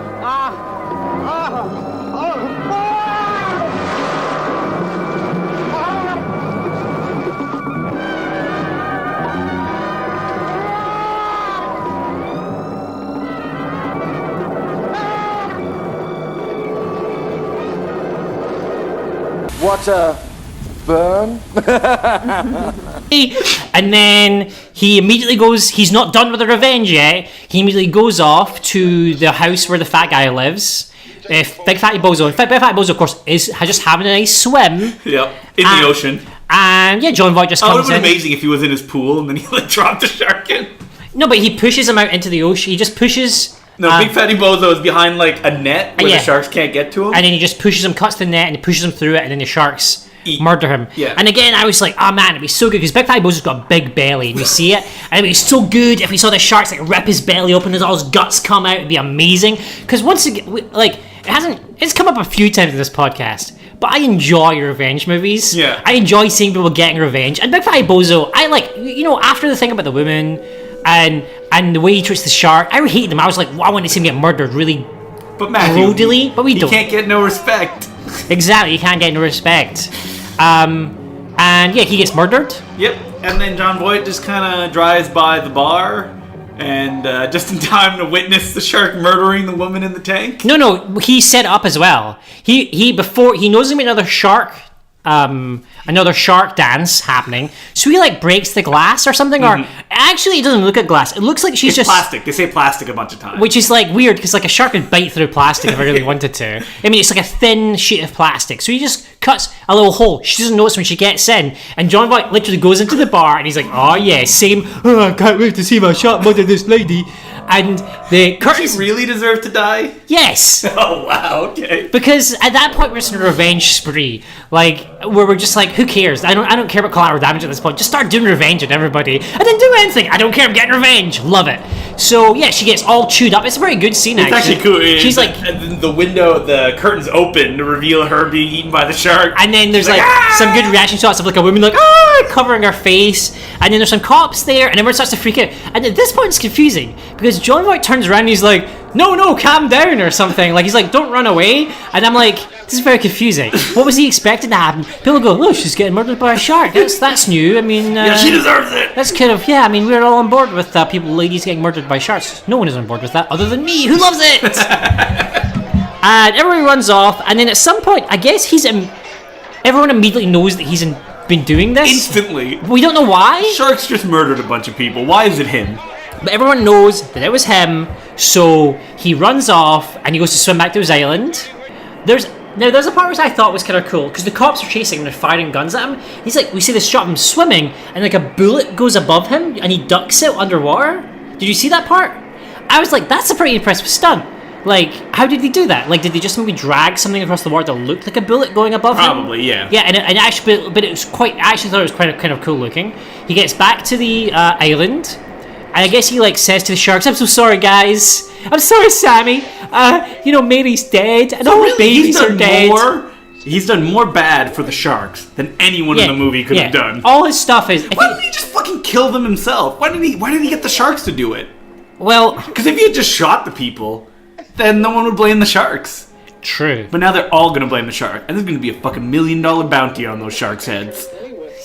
What a burn. And then he immediately goes, he's not done with the revenge yet, he immediately goes off to the house where the fat guy lives. Big Fatty Bozo. Big Fatty Bozo, of course, is just having a nice swim. Yep, in the ocean. And yeah, John Voight just comes in. It would have been amazing if he was in his pool and then he dropped the shark in. No, but he pushes him out into the ocean. He just pushes... No, Big Fatty Bozo is behind like a net where the sharks can't get to him. And then he just pushes him, cuts the net, and he pushes him through it, and then the sharks murder him. Yeah. And again, I was like, oh man, it'd be so good, because Big Fatty Bozo's got a big belly, and we see it, and it'd be so good if we saw the sharks like rip his belly open and all his guts come out. It'd be amazing. Because once again, it's come up a few times in this podcast, but I enjoy revenge movies. Yeah. I enjoy seeing people getting revenge. And Big Fatty Bozo, I like, after the thing about the woman, and And the way he treats the shark, I hated him. I was like, I want to see him get murdered really but Matthew, brutally, but we don't. You can't get no respect. Exactly, you can't get no respect. And yeah, he gets murdered. Yep, and then John Voight just kind of drives by the bar, and just in time to witness the shark murdering the woman in the tank. No, he's set up as well. He knows there's gonna be another shark dance happening, so he like breaks the glass or something. Or actually, it doesn't look like glass. It looks like she's it's just plastic. They say plastic a bunch of times, which is like weird because like a shark could bite through plastic if I really wanted to. I mean, it's like a thin sheet of plastic, so he just cuts a little hole. She doesn't notice when she gets in, and John Voight literally goes into the bar and he's like, "Oh yeah, same. Oh, I can't wait to see my shark murder this lady." And the curtains. Does she really deserve to die? Yes. Oh wow. Okay. Because at that point we're just in a revenge spree, like where we're just like, who cares? I don't care about collateral damage at this point. Just start doing revenge on everybody. I didn't do anything. I don't care. I'm getting revenge. Love it. So yeah, she gets all chewed up. It's a very good scene. It's actually cool. She's like, the window, the curtains open to reveal her being eaten by the shark. And then there's like some good reaction shots of like a woman like covering her face, and then there's some cops there, and everyone starts to freak out. And at this point it's confusing because John Voight turns around and he's like, no, calm down or something. Like he's like, don't run away. And I'm like, this is very confusing. What was he expecting to happen? People go, oh, she's getting murdered by a shark. That's new. I mean, yeah, she deserves it. That's kind of I mean, we're all on board with ladies getting murdered by sharks. No one is on board with that other than me, who loves it. And everyone runs off, and then at some point, I guess everyone immediately knows that he's been doing this instantly. We don't know why. Sharks just murdered a bunch of people. Why is it him? But everyone knows that it was him, so he runs off and he goes to swim back to his island. There's a part which I thought was kind of cool because the cops are chasing him and they're firing guns at him. He's like, we see this shot of him swimming and like a bullet goes above him and he ducks it underwater. Did you see that part? I was like, that's a pretty impressive stunt. Like, how did they do that? Like, did they just maybe drag something across the water that looked like a bullet going above him? Probably, yeah. Yeah, and actually, but it was quite. I actually thought it was quite kind of cool looking. He gets back to the island, and I guess he like says to the sharks, "I'm so sorry, guys. I'm sorry, Sammy. Mary's dead, and all the babies are dead." He's done more bad for the sharks than anyone in the movie could have done. All his stuff is. Why didn't he just fucking kill them himself? Why didn't he get the sharks to do it? Well, because if he had just shot the people, then no one would blame the sharks. True. But now they're all going to blame the shark. And there's going to be a fucking $1 million bounty on those sharks' heads.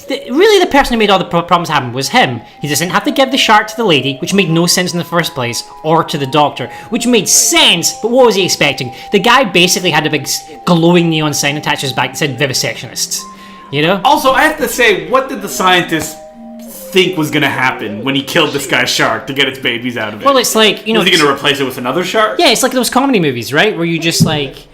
Really, the person who made all the problems happen was him. He doesn't have to give the shark to the lady, which made no sense in the first place, or to the doctor, which made sense, but what was he expecting? The guy basically had a big glowing neon sign attached to his back that said vivisectionists. You know? Also, I have to say, what did the scientists think was going to happen when he killed this guy's shark to get its babies out of it? Well, it's like, was he going to replace it with another shark? Yeah, it's like those comedy movies, right? Where you just like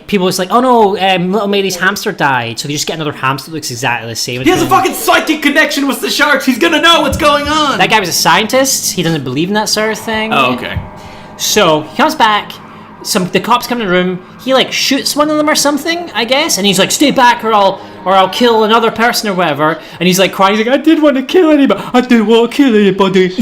people was like, oh no, little Mary's hamster died, so they just get another hamster that looks exactly the same. He has a fucking psychic connection with the sharks. He's going to know what's going on. That guy was a scientist. He doesn't believe in that sort of thing. Oh, okay. So he comes back. The cops come in the room. He like shoots one of them or something, I guess, and he's like, "Stay back, or I'll kill another person or whatever." And he's like crying. He's like, "I didn't want to kill anybody. I didn't want to kill anybody."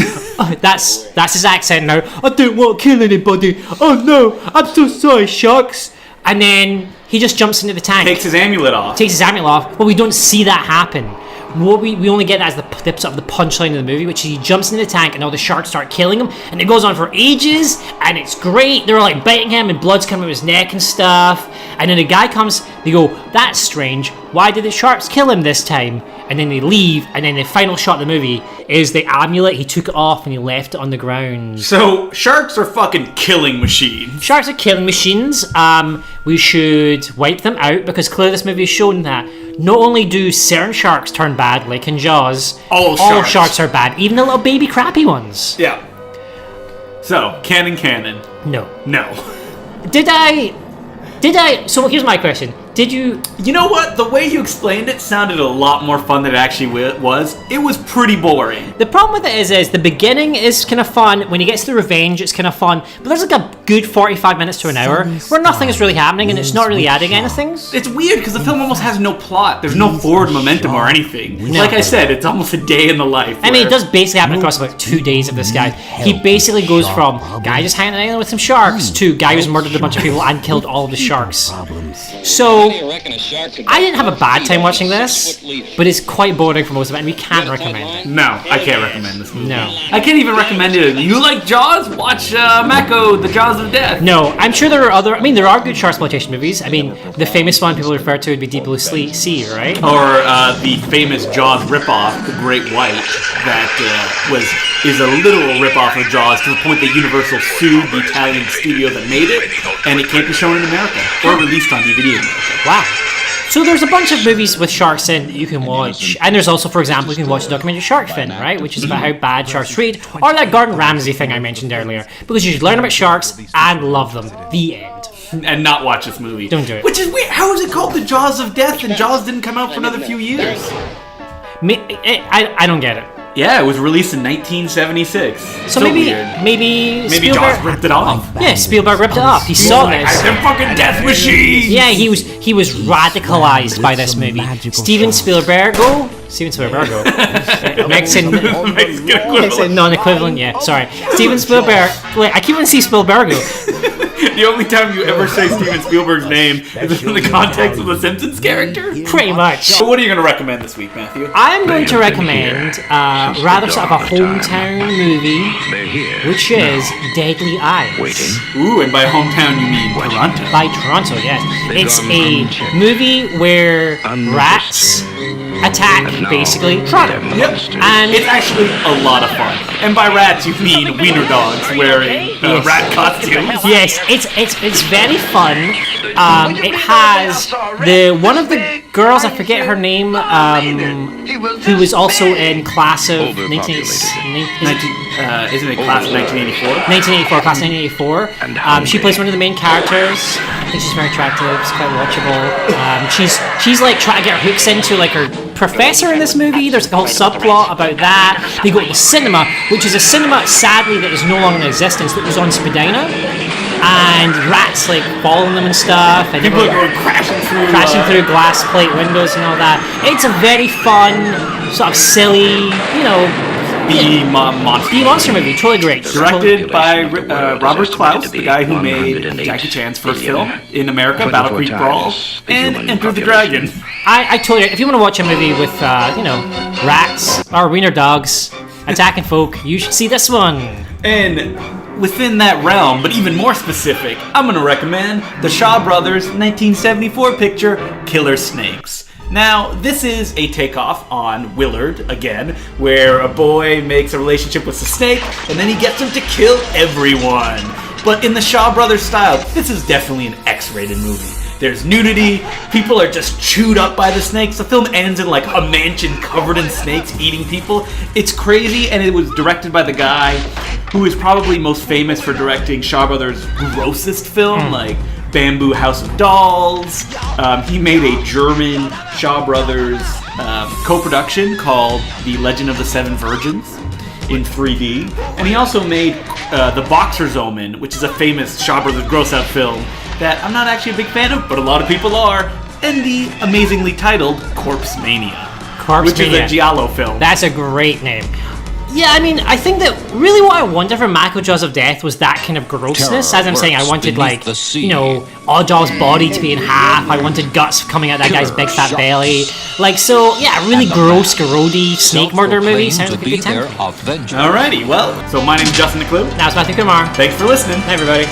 That's his accent now. "I didn't want to kill anybody. Oh no, I'm so sorry, sharks." And then he just jumps into the tank. Takes his amulet off. Well, we don't see that happen. What we only get as the sort of the punchline of the movie, which is he jumps into the tank and all the sharks start killing him, and it goes on for ages, and it's great. They're like biting him, and blood's coming out of his neck and stuff. And then the guy comes. They go, "That's strange. Why did the sharks kill him this time?" And then they leave. And then the final shot of the movie is the amulet. He took it off and he left it on the ground. So sharks are fucking killing machines. Sharks are killing machines. We should wipe them out because clearly this movie has shown that not only do certain sharks turn bad, like in Jaws, all sharks are bad, even the little baby crappy ones. Yeah. So, canon. No. Did I? So here's my question. Did you? You know what? The way you explained it sounded a lot more fun than it actually was. It was pretty boring. The problem with it is the beginning is kind of fun. When he gets the revenge, it's kind of fun. But there's like a good 45 minutes to an hour where nothing is really happening and it's not really adding anything. It's weird because the film almost has no plot. There's no forward momentum or anything. Like I said, it's almost a day in the life. I mean, it does basically happen across about 2 days of this guy. He basically goes from guy just hanging out with some sharks to guy who's murdered a bunch of people and killed all of the sharks. So, I didn't have a bad time watching this, but it's quite boring for most of it, and we can't recommend it. No, I can't recommend this movie. No. I can't even recommend it. You like Jaws? Watch Mako, The Jaws of Death. No, I'm sure there are other... I mean, there are good sharksploitation movies. I mean, the famous one people refer to would be Deep Blue Sea, right? Or the famous Jaws ripoff, The Great White, that is a literal ripoff of Jaws to the point that Universal sued the Italian studio that made it, and it can't be shown in America or released on DVD in America. Wow. So there's a bunch of movies with sharks in that you can watch, and there's also, for example, you can watch the documentary Shark Fin, right, which is about how bad sharks treat, or that Gordon Ramsay thing I mentioned earlier, because you should learn about sharks and love them. The end. And not watch this movie. Don't do it. Which is weird. How is it called The Jaws of Death and Jaws didn't come out for another few years? I don't get it. Yeah, it was released in 1976. So maybe Spielberg Jaws ripped it off. Yeah, Spielberg ripped it off. He saw this. I'm fucking death machine. Yeah, he was radicalized by this movie. Steven Spielberg. Mexican non-equivalent. Yeah, sorry. Steven Spielberg. Wait, I keep on saying Spielberg. The only time you ever say Steven Spielberg's name is in the context of the Simpsons character? Pretty much. So what are you going to recommend this week, Matthew? I'm going to recommend rather sort of a hometown movie, which is Deadly Eyes. Ooh, and by hometown you mean Toronto. By Toronto, yes. It's a movie where rats attack, basically, Toronto. Yep. And it's actually a lot of fun. And by rats you mean wiener dogs wearing rat costumes. Yes, it's very fun. It has one of the girls, I forget her name, who was also in Class of 1984? Isn't it Class of 1984? 1984, Class 1984. She plays one of the main characters. I think she's very attractive. It's quite watchable. She's like trying to get her hooks into like her professor in this movie. There's a whole subplot about that. They go to the cinema, which is a cinema, sadly, that is no longer in existence, that was on Spadina. And rats like following them and stuff, and people are going crashing through glass plate windows and all that. It's a very fun, sort of silly, monster movie. Totally great. Directed by Robert Klaus, the guy who made Jackie Chan's first film in America, Battle Creek Brawl, and Enter the Dragon. I totally. If you want to watch a movie with rats or wiener dogs attacking folk, you should see this one. And within that realm, but even more specific, I'm going to recommend the Shaw Brothers 1974 picture, Killer Snakes. Now, this is a takeoff on Willard, again, where a boy makes a relationship with a snake, and then he gets him to kill everyone. But in the Shaw Brothers style, this is definitely an X-rated movie. There's nudity, people are just chewed up by the snakes. The film ends in like a mansion covered in snakes eating people. It's crazy, and it was directed by the guy who is probably most famous for directing Shaw Brothers' grossest film, like Bamboo House of Dolls. He made a German Shaw Brothers co-production called The Legend of the Seven Virgins in 3D. And he also made The Boxer's Omen, which is a famous Shaw Brothers gross-out film that I'm not actually a big fan of, but a lot of people are, and the amazingly titled Corpse Mania, which is a Giallo film. That's a great name. Yeah, I mean, I think that really what I wanted from Mako Jaws of Death was that kind of grossness. As I'm saying, I wanted, like, Oddjaw's body to be in half. I wanted guts coming out that guy's big fat belly. Like, so, yeah, really gross, grody snake murder movie. Sounds like a good time. Alrighty, well, so my name's Justin McClue. Now it's Mathew Kumar. Thanks for listening. Hey, everybody.